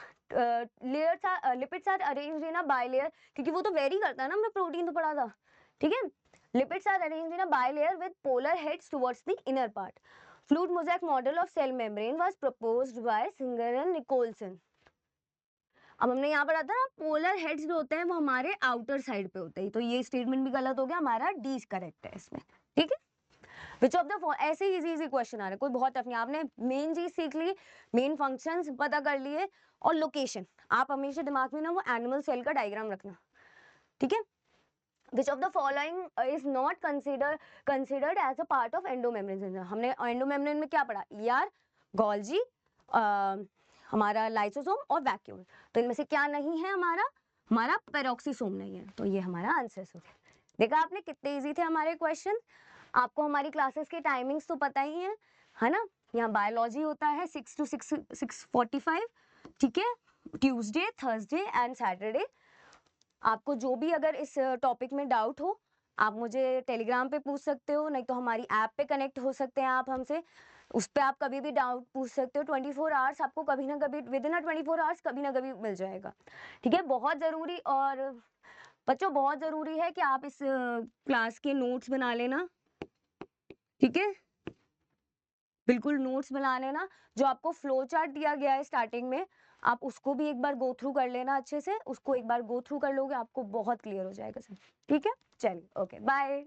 Layers are lipids are arranged in a bilayer, क्योंकि वो तो वेरी करता है ना, हमने प्रोटीन तो पढ़ा था, ठीक है। Lipids are arranged in a bilayer with polar heads towards the inner part. Fluid mosaic model of cell membrane was proposed by Singer and Nicolson. अब हमने यहाँ पढ़ा था ना पोलर हेड्स जो होते हैं वो हमारे आउटर साइड पे होते हैं, तो ये स्टेटमेंट भी गलत हो गया, हमारा डी करेक्ट है इसमें, ठीक है। विच ऑफ द ऐसे इजी क्वेश्चन आ रहे, कोई बहुत अपने आपने मेन चीज सीख ली, मेन फंक्शंस पता कर लिए, और लोकेशन आप हमेशा दिमाग में ना वो एनिमल सेल का डायग्राम रखना, ठीक है। Which of the following is not considered as a part of endomembrane? हमने एंडोमेम्ब्रेन में क्या पढ़ा, ER, गोल्जी, हमारा लाइसोसोम और वैक्यूल, तो इनमें से क्या नहीं है, हमारा पेरोक्सीसोम नहीं है, तो ये हमारा आंसर हो गया। देखा आपने कितने इजी थे हमारे क्वेश्चन। आपको हमारी क्लासेस के टाइमिंग्स तो पता ही है ना। यहाँ बायोलॉजी होता है 6 to 6:45, ठीक है, ट्यूसडे, थर्सडे एंड सैटरडे। आपको जो भी अगर इस टॉपिक में डाउट हो आप मुझे टेलीग्राम पे पूछ सकते हो, नहीं तो हमारी ऐप पे कनेक्ट हो सकते हैं आप हमसे, उस पर आप कभी भी डाउट पूछ सकते हो। 24 आवर्स आपको कभी ना कभी विद इन 24 आवर्स कभी ना कभी मिल जाएगा, ठीक है। बहुत ज़रूरी, और बच्चों बहुत ज़रूरी है कि आप इस क्लास के नोट्स बना लेना, ठीक है, बिल्कुल नोट्स बना लेना। जो आपको फ्लो चार्ट दिया गया है स्टार्टिंग में, आप उसको भी एक बार गो थ्रू कर लेना अच्छे से, उसको एक बार गो थ्रू कर लोगे आपको बहुत क्लियर हो जाएगा सर, ठीक है। चलिए, ओके, बाय।